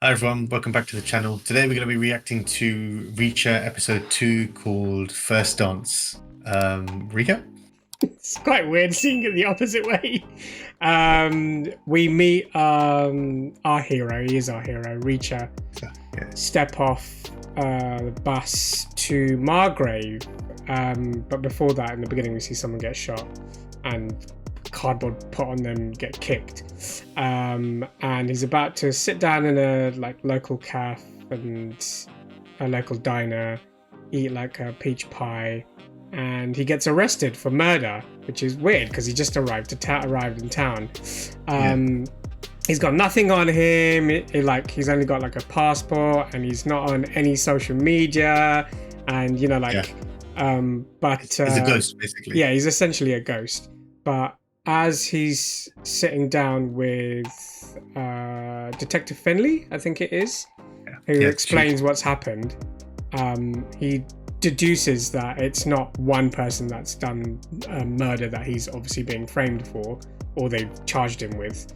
Hi everyone, welcome back to the channel. Today we're going to be reacting to Reacher episode 2 called First Dance. Rika? It's quite weird seeing it the opposite way. We meet our hero, he is our hero, Reacher, step off the bus to Margrave. But before that, in the beginning, we see someone get shot and cardboard put on them, get kicked. And he's about to sit down in a local cafe and a local diner, eat like a peach pie, and he gets arrested for murder, which is weird because he just arrived in town. He's got nothing on him. He's only got like a passport, and he's not on any social media, and but he's a ghost basically. Yeah, he's essentially a ghost. But as he's sitting down with Detective Finley, I think it is, who explains what's happened, he deduces that it's not one person that's done a murder that he's obviously being framed for, or they've charged him with.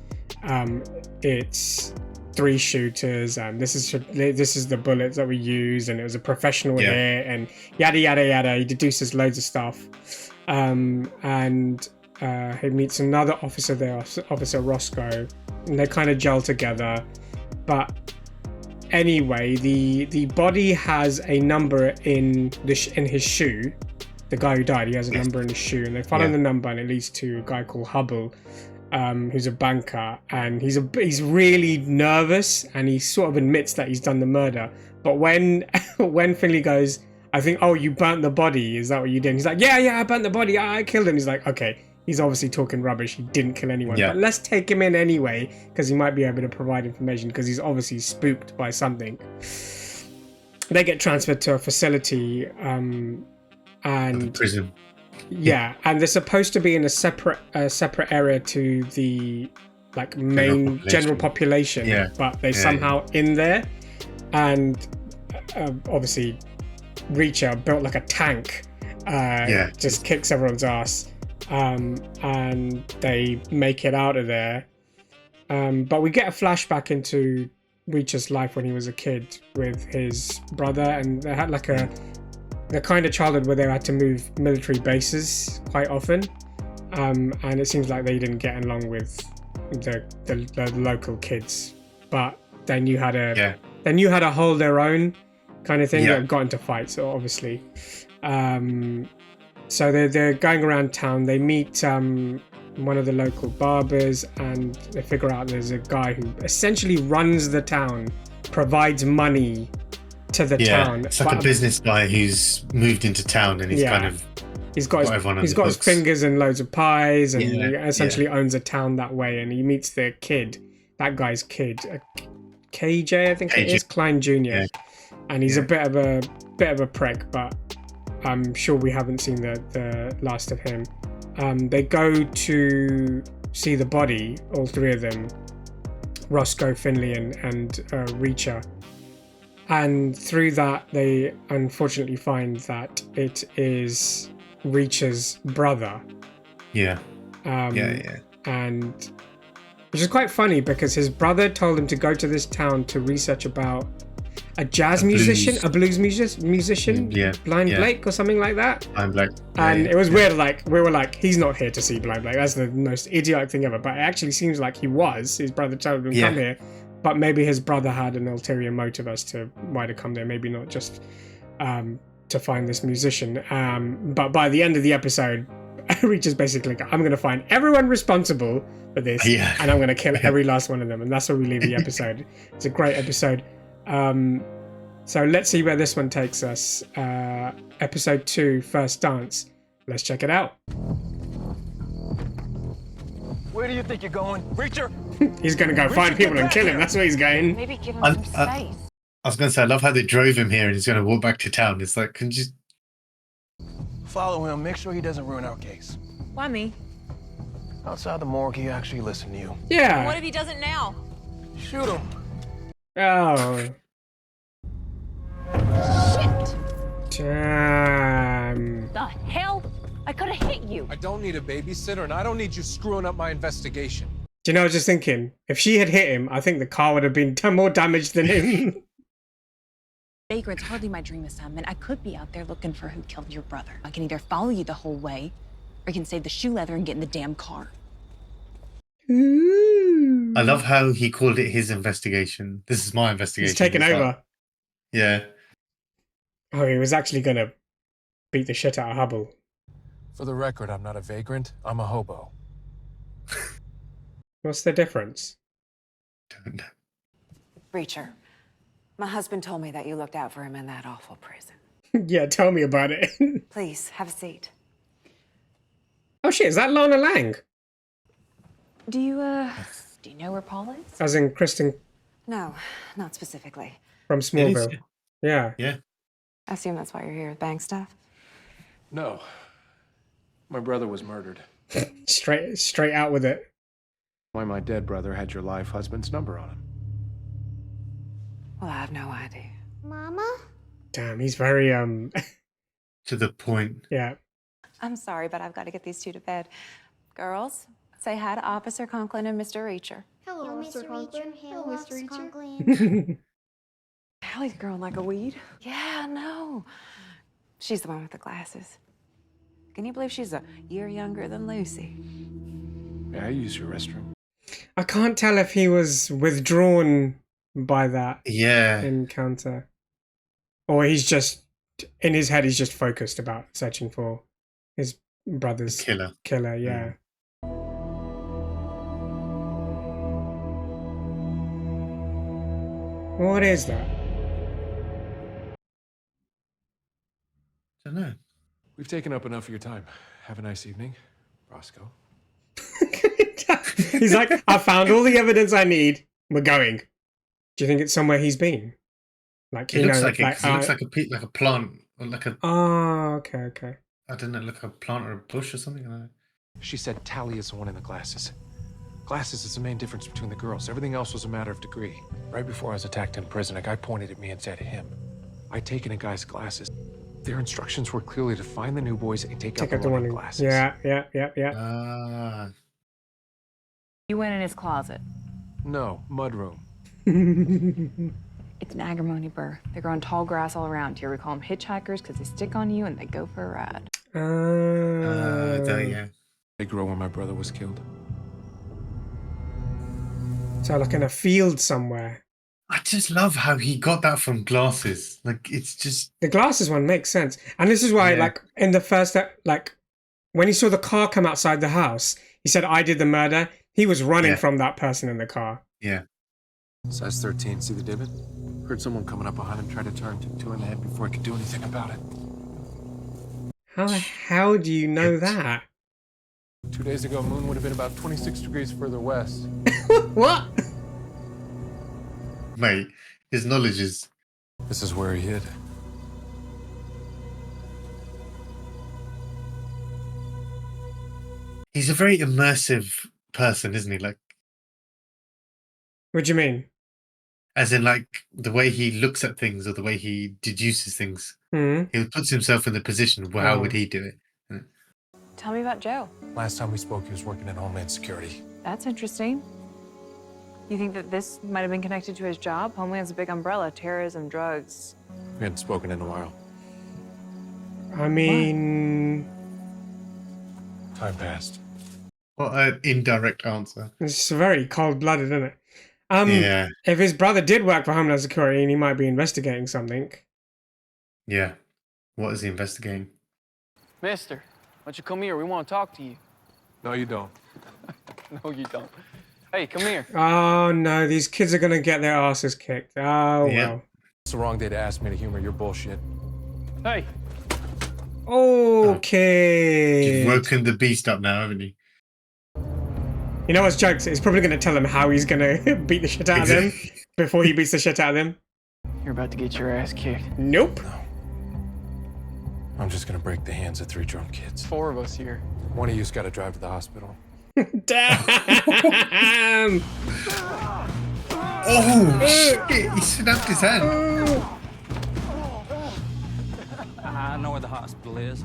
It's 3 shooters, and this is the bullets that we use, and it was a professional hit, and yada yada yada. He deduces loads of stuff, and he meets another officer there, Officer Roscoe, and they kind of gel together. But anyway, the body has a number in his shoe. The guy who died, he has a number in his shoe, and they follow the number, and it leads to a guy called Hubble, who's a banker, and he's really nervous, and he sort of admits that he's done the murder. But when Finley goes, I think, oh, you burnt the body, is that what you did? And he's like, yeah, I burnt the body, I killed him. He's like, okay, he's obviously talking rubbish, he didn't kill anyone, but let's take him in anyway, because he might be able to provide information, because he's obviously spooked by something. They get transferred to a facility, and prison. And they're supposed to be in a separate area to the main general population, but they're somehow in there. And obviously Reacher, built like a tank, just kicks everyone's ass, and they make it out of there. But we get a flashback into Reacher's life when he was a kid with his brother, and they had the kind of childhood where they had to move military bases quite often, and it seems like they didn't get along with the local kids, but they knew how to hold their own kind of thing. They got into fights, obviously. So they're going around town. They meet one of the local barbers, and they figure out there's a guy who essentially runs the town, provides money to the town. It's like a business guy who's moved into town, and he's got his fingers in loads of pies, and he essentially owns a town that way. And he meets the kid, that guy's kid, KJ, I think it is, Klein Jr. And he's a bit of a prick, but I'm sure we haven't seen the last of him. They go to see the body, all 3 of them, Roscoe, Finley, and Reacher. And through that, they unfortunately find that it is Reacher's brother. And which is quite funny, because his brother told him to go to this town to research about a blues musician, Blind Blake or something like that. Blind Blake. And it was weird, we were like, he's not here to see Blind Blake. That's the most idiotic thing ever. But it actually seems like he was. His brother told him to come here. But maybe his brother had an ulterior motive as to why to come there. Maybe not just to find this musician. But by the end of the episode, Reacher's basically like, I'm going to find everyone responsible for this, and I'm going to kill every last one of them. And that's where we leave the episode. It's a great episode. So let's see where this one takes us. Episode 2, First Dance. Let's check it out. Where do you think you're going, Reacher? He's going to go find people and kill him. That's where he's going. Maybe give him some space. I was going to say, I love how they drove him here, and he's going to walk back to town. It's like, can you just follow him? Make sure he doesn't ruin our case. Why me? Outside the morgue, he actually listened to you. Yeah. What if he doesn't now? Shoot him. Oh. Shit! Damn. The hell? I could have hit you. I don't need a babysitter, and I don't need you screwing up my investigation. Do you know, I was just thinking, if she had hit him, I think the car would have been more damaged than him. Vagrant's hardly my dream assignment. I could be out there looking for who killed your brother. I can either follow you the whole way, or you can save the shoe leather and get in the damn car. Ooh. I love how he called it his investigation. This is my investigation. He's taken over. Like, yeah. Oh, he was actually going to beat the shit out of Hubble. For the record, I'm not a vagrant. I'm a hobo. What's the difference? Don't know. Reacher, my husband told me that you looked out for him in that awful prison. Yeah, tell me about it. Please, have a seat. Oh shit, is that Lana Lang? Do you know where Paul is? As in Kristen No, not specifically. from Smallville. Yeah. Yeah. I assume that's why you're here with bank stuff. No. My brother was murdered. Straight out with it. Why my dead brother had your live husband's number on him. Well, I have no idea. Mama? Damn, he's very To the point. yeah. I'm sorry, but I've got to get these two to bed. Girls, say hi to Officer Conklin and Mr. Reacher. Hello, Mr. Conklin. Hello, Mr. Reacher. Hallie's growing like a weed. Yeah, no. She's the one with the glasses. Can you believe she's a year younger than Lucy? May I use your restroom? I can't tell if he was withdrawn by that Yeah. encounter. Or he's just in his head he's just focused about searching for his brother's Killer. yeah. What is that? Don't know. We've taken up enough of your time. Have a nice evening, Roscoe. He's like, I found all the evidence I need. We're going. Do you think it's somewhere he's been? Like, It you looks know, like it looks like a plant or like a Oh, okay. I don't know, like a plant or a bush or something. I don't know. She said Tally is the one in the glasses. Glasses is the main difference between the girls. Everything else was a matter of degree. Right before I was attacked in prison, a guy pointed at me and said him. I'd taken a guy's glasses. Their instructions were clearly to find the new boys and take out the one in glasses. Yeah. Ah. You went in his closet. No, mudroom. It's an agrimony burr. They grow on tall grass all around here. We call them hitchhikers because they stick on you and they go for a ride. Yeah. They grew where my brother was killed. So like in a field somewhere. I just love how he got that from glasses. Like, it's just... The glasses one makes sense. And this is why, like, in the first, like, when he saw the car come outside the house, he said, I did the murder. He was running from that person in the car. Yeah. Size 13, see the divot? Heard someone coming up behind him try to turn, took two in the head before he could do anything about it. How the hell do you know that? 2 days ago, Moon would have been about 26 degrees further west. What? Mate, his knowledge is... This is where he hid. He's a very immersive person, isn't he? Like, What do you mean? as in, like, the way he looks at things or the way he deduces things. Hmm. He puts himself in the position, well, how would he do it? Tell me about Joe. Last time we spoke, he was working in Homeland Security. That's interesting. You think that this might have been connected to his job? Homeland's a big umbrella. Terrorism, drugs. We hadn't spoken in a while. I mean... Time passed. What an indirect answer. It's very cold-blooded, isn't it? Yeah. If his brother did work for Homeland Security and he might be investigating something. Yeah. What is he investigating? Mister, why don't you come here? We want to talk to you. No, you don't. No, you don't. Hey, come here. Oh no, these kids are gonna get their asses kicked. Oh Yeah. well. It's the wrong day to ask me to humor your bullshit. Hey, Okay. You've woken the beast up now, haven't you? You know what's jokes? He's probably gonna tell them how he's gonna beat the shit out of them before he beats the shit out of them. you're about to get your ass kicked. Nope. I'm just gonna break the hands of 3 drunk kids. 4 of us here. One of you's got to drive to the hospital. Damn. Oh, shit! He snapped his hand. I know where the hospital is.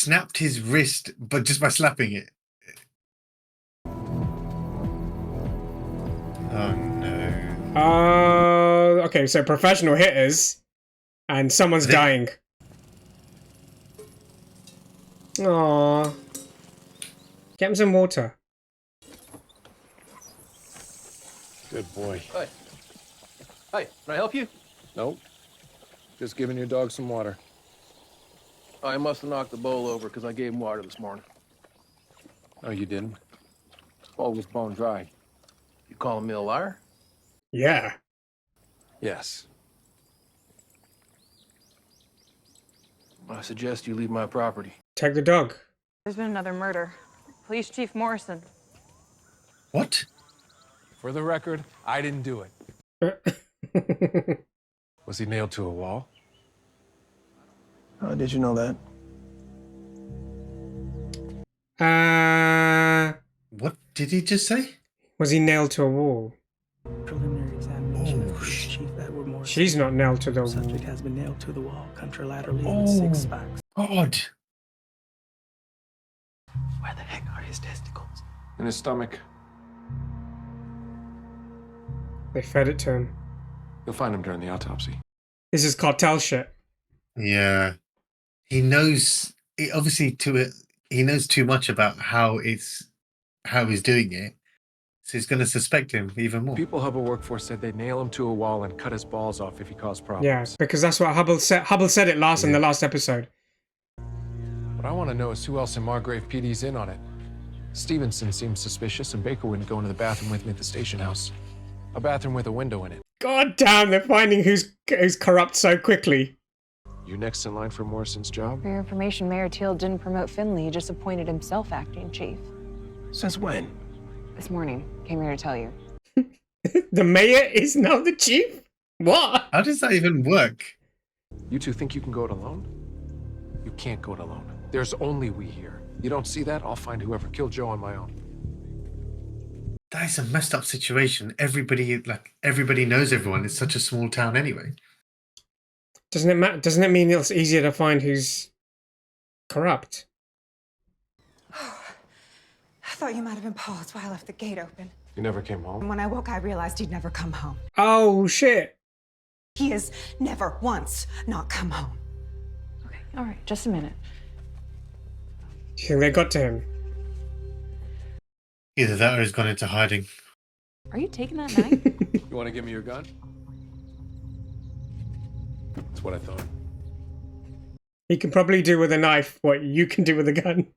snapped his wrist, but just by slapping it. Oh no. Okay, so professional hitters, and someone's dying. Aww. Get him some water. Good boy. Hey. Hey, can I help you? Nope. Just giving your dog some water. I must have knocked the bowl over because I gave him water this morning. No, you didn't. This bowl was bone dry. You calling me a liar? Yeah. Yes. I suggest you leave my property. Take the dog. There's been another murder. Police Chief Morrison. What? For the record, I didn't do it. Was he nailed to a wall? How did you know that? What did he just say? Was he nailed to a wall? Preliminary examination of Chief Edward Morrison. She's not nailed to the Subject wall. has been nailed to the wall contralaterally with 6 spikes. God. Where the heck are his testicles? In his stomach. They fed it to him. You'll find him during the autopsy. This is cartel shit. Yeah. He knows, he knows too much about how he's doing it. So he's going to suspect him even more. People Hubble workforce said they'd nail him to a wall and cut his balls off if he caused problems. Yeah, because that's what Hubble said. Hubble said it in the last episode. What I want to know is who else in Margrave PD's in on it. Stevenson seems suspicious, and Baker wouldn't go into the bathroom with me at the station house. A bathroom with a window in it. God damn, they're finding who's corrupt so quickly. You next in line for Morrison's job? For your information, Mayor Teal didn't promote Finley. He just appointed himself acting chief. Since when? This morning. Came here to tell you. The mayor is now the chief? What? How does that even work? You two think you can go it alone? You can't go it alone. There's only we here. You don't see that? I'll find whoever killed Joe on my own. That is a messed up situation. Everybody knows everyone. It's such a small town anyway. Doesn't it matter? Doesn't it mean it's easier to find who's corrupt? I thought you might have been Paul. That's why I left the gate open. You never came home? And when I woke, I realized he'd never come home. Oh, shit. He has never once not come home. Okay, all right, just a minute. Do you think they got to him? Either that or he's gone into hiding. Are you taking that knife? You want to give me your gun? That's what I thought. He can probably do with a knife what you can do with a gun.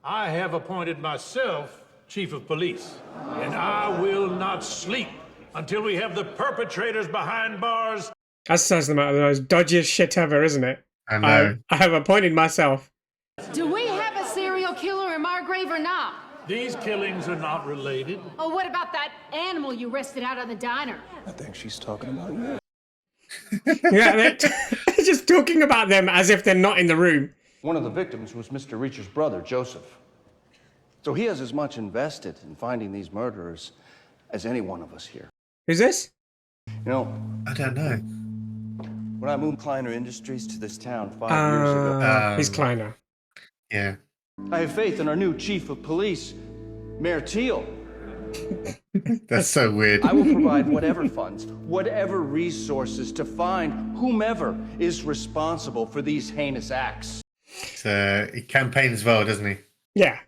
I have appointed myself chief of police, and I will not sleep until we have the perpetrators behind bars. That says them out of the most dodgiest shit ever, isn't it? I know. I have appointed myself. Do we have a serial killer in Margrave or not? These killings are not related. Oh, what about that animal you rested out on the diner? I think she's talking about you. Yeah, they're just talking about them as if they're not in the room. One of the victims was Mr. Reacher's brother, Joseph. So he has as much invested in finding these murderers as any one of us here. Who's this? You know, I don't know. When I moved Kleiner Industries to this town 5 years ago... He's Kleiner. Yeah. I have faith in our new chief of police, Mayor Teal. That's so weird. I will provide whatever funds, whatever resources to find whomever is responsible for these heinous acts. He campaigns well, doesn't he? Yeah.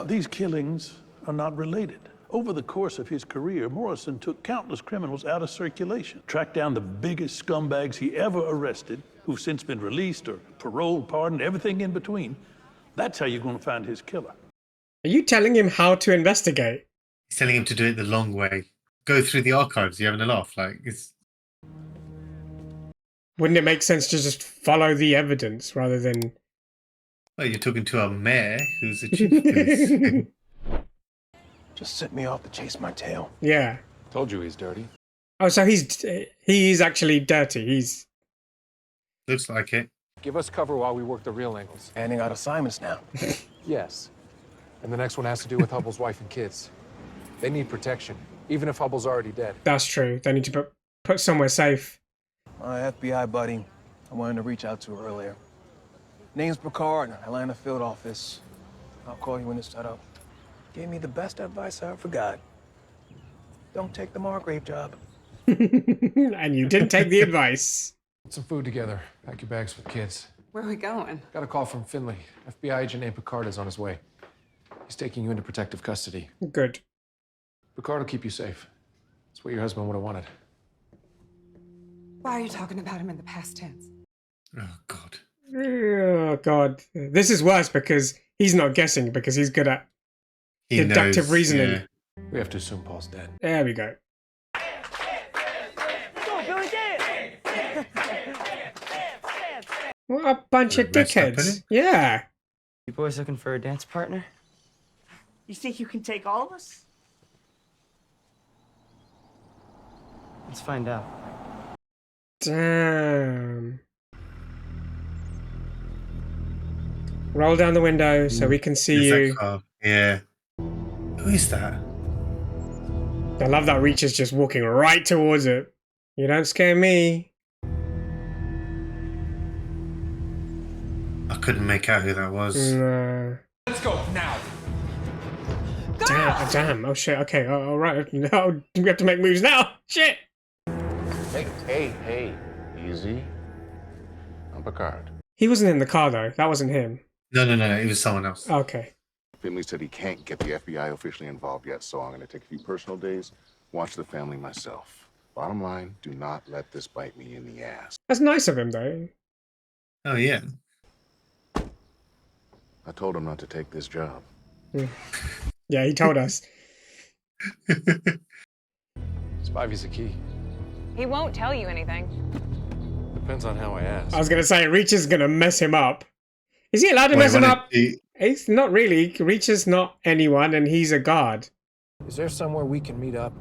These killings are not related. Over the course of his career, Morrison took countless criminals out of circulation, tracked down the biggest scumbags he ever arrested, who've since been released or paroled, pardoned, everything in between. That's how you're going to find his killer. Are you telling him how to investigate? He's telling him to do it the long way. Go through the archives. You're having a laugh. Wouldn't it make sense to just follow the evidence rather than... Well, you're talking to a mayor who's a chief of police. Just sent me off to chase my tail. Yeah. Told you he's dirty. Oh, so he's actually dirty. He's... Looks like it. Give us cover while we work the real angles. Handing out assignments now. Yes. And the next one has to do with Hubble's wife and kids. They need protection, even if Hubble's already dead. That's true. They need to put somewhere safe. My FBI buddy, I wanted to reach out to earlier. Name's Picard, Atlanta field office. I'll call you when it's set up. Gave me the best advice I ever got. Don't take the Margrave job. And you didn't take the advice. Put some food together. Pack your bags for the kids. Where are we going? Got a call from Finley. FBI agent named Picard is on his way. He's taking you into protective custody. Good. Picard will keep you safe. That's what your husband would have wanted. Why are you talking about him in the past tense? Oh, God. Oh, God. This is worse because he's not guessing because he's good at deductive reasoning. Yeah. We have to assume Paul's dead. There we go. What a bunch of dickheads. Yeah. You boys looking for a dance partner? You think you can take all of us? Let's find out. Damn. Roll down the window so we can see you. Yeah. Who is that? I love that Reach is just walking right towards it. You don't scare me. I couldn't make out who that was. No. Let's go now. Damn. Oh shit. Okay. All right. No, we have to make moves now. Shit. Hey. Easy. I'm Picard. He wasn't in the car though. That wasn't him. No. It was someone else. Okay. Finley said he can't get the FBI officially involved yet, so I'm going to take a few personal days, watch the family myself. Bottom line, do not let this bite me in the ass. That's nice of him though. Oh yeah. I told him not to take this job. Yeah, he told us. Spivey's the key. He won't tell you anything. Depends on how I ask. I was gonna say Reach is gonna mess him up. Is he allowed to mess him up? He's not really. Reach is not anyone, and he's a guard. Is there somewhere we can meet up?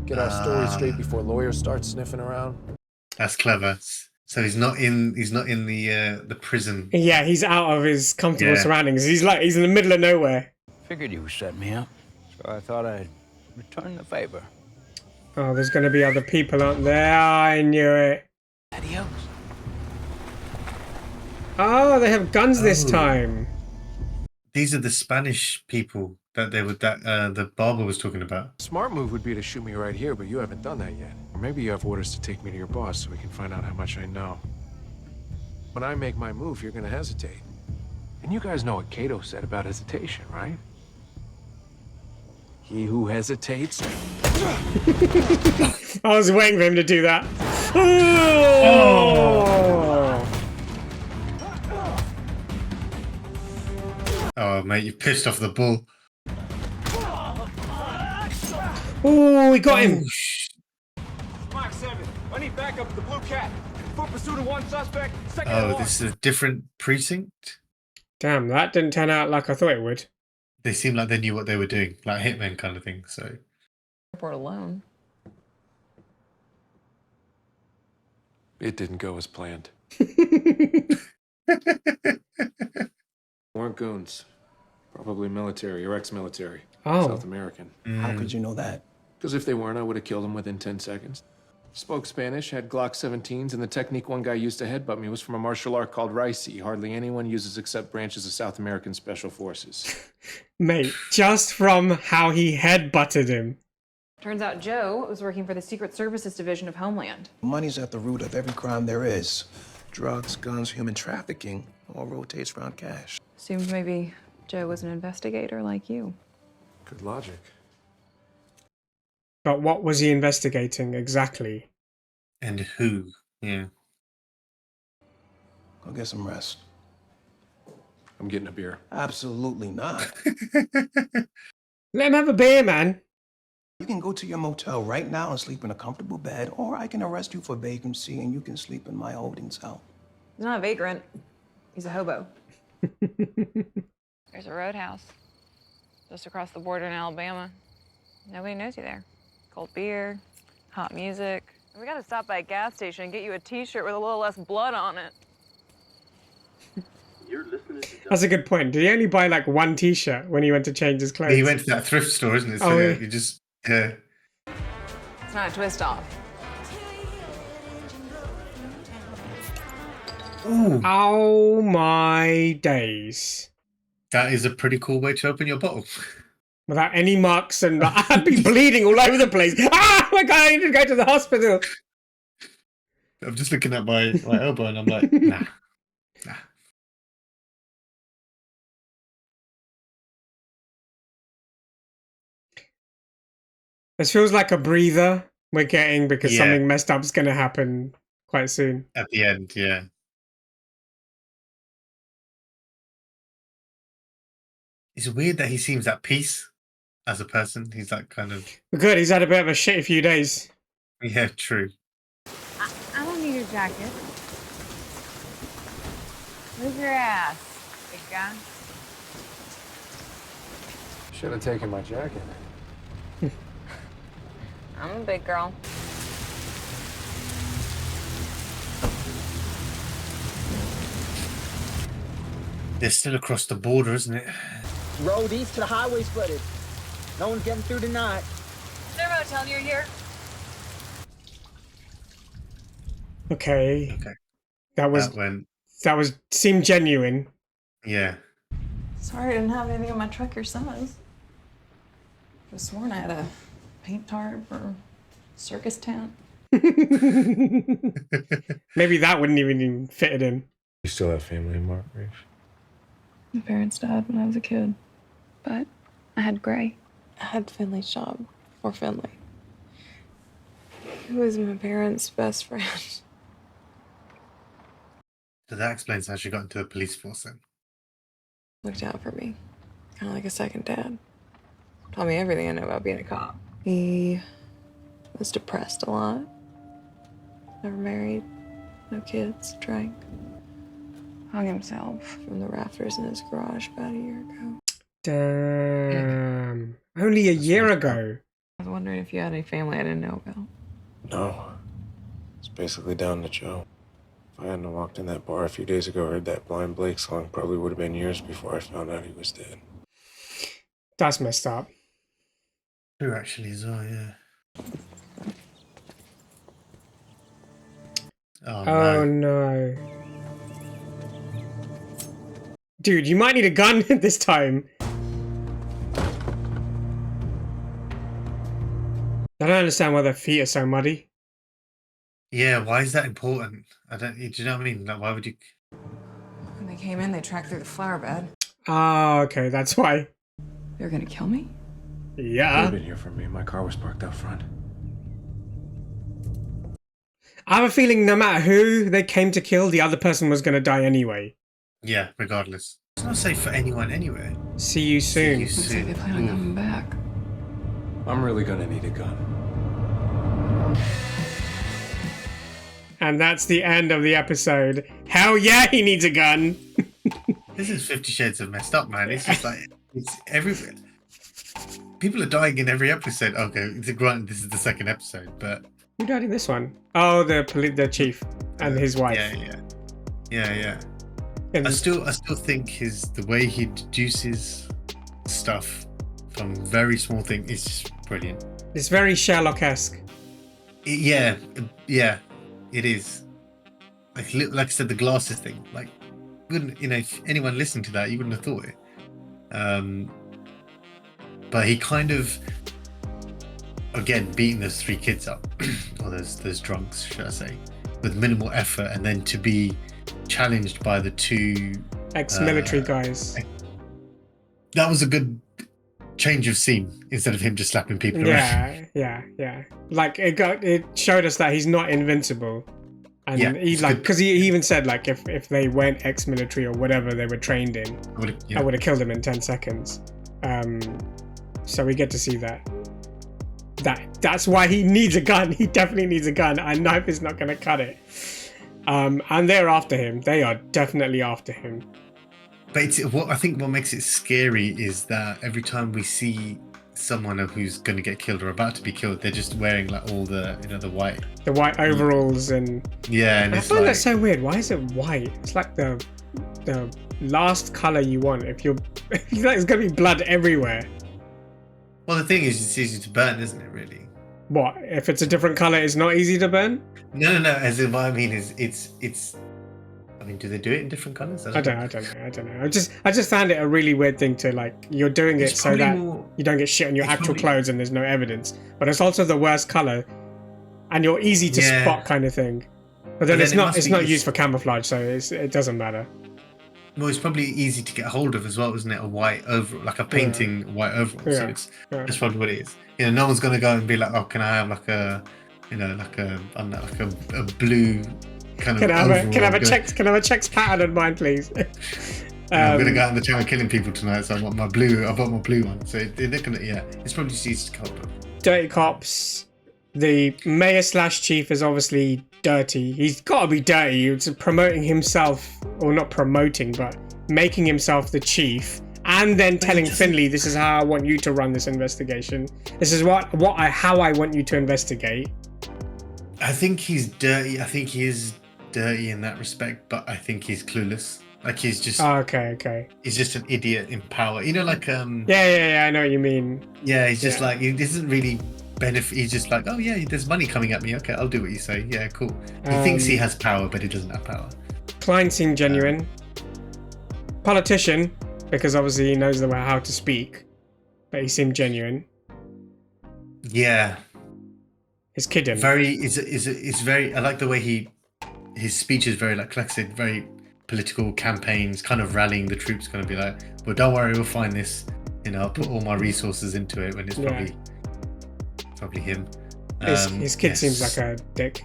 Get our story straight before lawyers start sniffing around? That's clever. So he's not in the prison. Yeah, he's out of his comfortable surroundings. He's in the middle of nowhere. Figured you would set me up, so I thought I'd return the favor. Oh, there's going to be other people, aren't there? I knew it. Adios. Oh, they have guns this time. These are the Spanish people that the barber was talking about. Smart move would be to shoot me right here, but you haven't done that yet. Or maybe you have orders to take me to your boss so we can find out how much I know. When I make my move, you're gonna hesitate. And you guys know what Cato said about hesitation, right? He who hesitates. I was waiting for him to do that. Oh! Oh, mate, you pissed off the bull. Oh, we got him. Mark 7, I need backup with the Blue Cat. Full pursuit of one suspect. Oh, this is a different precinct? Damn, that didn't turn out like I thought it would. They seemed like they knew what they were doing, like hitmen kind of thing, so. Airport alone. It didn't go as planned. Weren't goons. Probably military or ex-military. Oh. South American. How could you know that? Because if they weren't, I would have killed them within 10 seconds. Spoke Spanish, had Glock 17s, and the technique one guy used to headbutt me was from a martial art called Ricey. Hardly anyone uses except branches of South American Special Forces. Mate, just from how he headbutted him. Turns out Joe was working for the Secret Services Division of Homeland. Money's at the root of every crime there is. Drugs, guns, human trafficking, all rotates around cash. Assumed maybe Joe was an investigator like you. Good logic. But what was he investigating exactly? And who? Yeah. Go get some rest. I'm getting a beer. Absolutely not. Let him have a beer, man. You can go to your motel right now and sleep in a comfortable bed, or I can arrest you for vagrancy and you can sleep in my holding cell. He's not a vagrant. He's a hobo. There's a roadhouse just across the border in Alabama. Nobody knows you there. Cold beer, hot music. We gotta stop by a gas station and get you a t-shirt with a little less blood on it. That's a good point. Did he only buy like one t-shirt when he went to change his clothes? He went to that thrift store, isn't it? So yeah, you just It's not a twist off. Ooh. Oh my days. That is a pretty cool way to open your bottle. Without any marks, and I'd be bleeding all over the place. Ah, my God, I need to go to the hospital. I'm just looking at my elbow and I'm like, nah. This feels like a breather we're getting because something messed up is going to happen quite soon. At the end, yeah. It's weird that he seems at peace as a person. He's like kind of... Good, he's had a bit of a shitty few days. Yeah, true. I don't need your jacket. Move your ass, big guy. Should have taken my jacket. I'm a big girl. They're still across the border, isn't it? Road east to the highway's flooded. No one's getting through tonight. Is there a motel near here? Okay. That was seemed genuine. Yeah. Sorry I didn't have anything in my truck your size. I was sworn I had a paint tarp or circus tent. Maybe that wouldn't even fit in. You still have family in Margrave? My parents died when I was a kid, but I had Gray. I had Finley's job before Finley. He was my parents' best friend. So that explains how she got into the police force then. Looked out for me, kind of like a second dad. Taught me everything I know about being a cop. He was depressed a lot. Never married, no kids, drank. Hung himself from the rafters in his garage about a year ago. Damn. Only a year ago. I was wondering if you had any family I didn't know about. No. It's basically down to Joe. If I hadn't walked in that bar a few days ago, heard that Blind Blake song, probably would have been years before I found out he was dead. That's messed up. True, actually, as well, yeah. Oh no. Dude, you might need a gun this time. I don't understand why their feet are so muddy. Yeah, why is that important? Do you know what I mean? Like, why would you... When they came in, they tracked through the flower bed. Oh, okay, that's why. They were gonna kill me? Yeah. You've been here for me. My car was parked out front. I have a feeling no matter who they came to kill, the other person was going to die anyway. Yeah, regardless. It's not safe for anyone anywhere. See you soon. Looks like they plan on coming back. I'm really gonna need a gun. And that's the end of the episode. Hell yeah, he needs a gun. This is 50 Shades of Messed Up, man. It's just like, it's everywhere. People are dying in every episode. Okay, granted, this is the second episode, but... Who died in this one? Oh, the chief and his wife. Yeah. I still think the way he deduces stuff from very small things is just brilliant. It's very Sherlock-esque. Yeah, it is. Like I said, the glasses thing. Like, wouldn't if anyone listened to that, you wouldn't have thought it. But he kind of, again, beating those three kids up, or those drunks, should I say, with minimal effort, and then to be challenged by the two ex-military guys. That was a good change of scene instead of him just slapping people around. Yeah. Like it showed us that he's not invincible, and because he even said like if they weren't ex-military or whatever they were trained in, I would have killed him in 10 seconds. So we get to see that. That's why he needs a gun. He definitely needs a gun. A knife is not going to cut it. And they're after him. They are definitely after him. But I think what makes it scary is that every time we see someone who's going to get killed or about to be killed, they're just wearing like all the the white overalls and and I find that so weird. Why is it white? It's like the last color you want. If you're like, there's going to be blood everywhere. Well, the thing is, it's easy to burn, isn't it? Really. What if it's a different color? It's not easy to burn. No. As in, what I mean is, it's I mean, do they do it in different colors? I don't know. I just found it a really weird thing to like. You're doing it so that you don't get shit on your actual clothes and there's no evidence. But it's also the worst color, and you're easy to spot kind of thing. But then it's not used for camouflage, so it doesn't matter. Well, it's probably easy to get hold of as well, isn't it? A white overall, like a painting white overall. So that's probably what it is. You know, no one's gonna go and be like, oh, can I have like a, you know, like a blue kind of. Can I have a checks pattern on mine, please? I'm gonna go out in the town killing people tonight, so I want my blue. I bought my blue one. So they're gonna, it's probably just easy to cope with. Dirty cops. The mayor / chief is obviously dirty. He's got to be dirty. It's promoting himself, or not promoting, but making himself the chief, and then telling Finley, "This is how I want you to run this investigation. This is how I want you to investigate." I think he's dirty. I think he is dirty in that respect, but I think he's clueless. Like he's just okay. He's just an idiot in power. You know, like Yeah, I know what you mean. Yeah, he's just like, he doesn't really benefit. He's just like, oh yeah, there's money coming at me. Okay, I'll do what you say. Yeah, cool. He thinks he has power, but he doesn't have power. Klein seemed genuine. Politician, because obviously he knows how to speak, but he seemed genuine. Yeah. He's kidding. It's very. I like the way his speech is very, like I said, very political campaigns, kind of rallying the troops, kind of be like, well, don't worry, we'll find this. You know, I'll put all my resources into it, when it's probably him. His kid seems like a dick.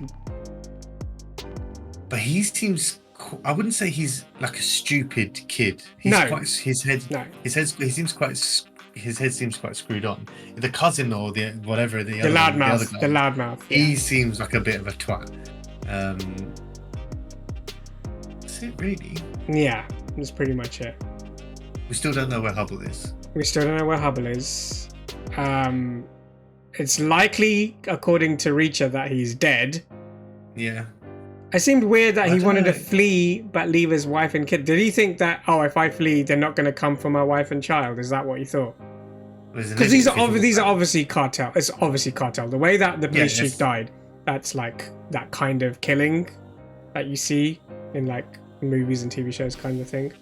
But he seems. I wouldn't say he's like a stupid kid. He seems quite screwed on. The cousin or the whatever the loudmouth. He seems like a bit of a twat. That's it, really. Yeah, that's pretty much it. We still don't know where Hubble is. It's likely, according to Reacher, that he's dead. Yeah. It seemed weird that he wanted to flee but leave his wife and kid. Did he think that, if I flee, they're not going to come for my wife and child? Is that what he thought? Because these are obviously cartel. It's obviously cartel. The way that the police chief died, that's like that kind of killing that you see in like movies and TV shows kind of thing.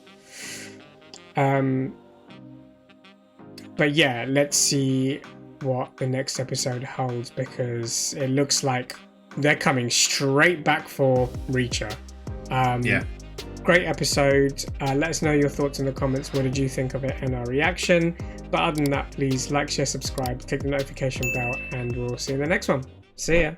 But yeah, let's see what the next episode holds, because it looks like they're coming straight back for Reacher. Great episode. Let us know your thoughts in the comments. What did you think of it and our reaction? But other than that, please like, share, subscribe, click the notification bell, and we'll see you in the next one. See ya.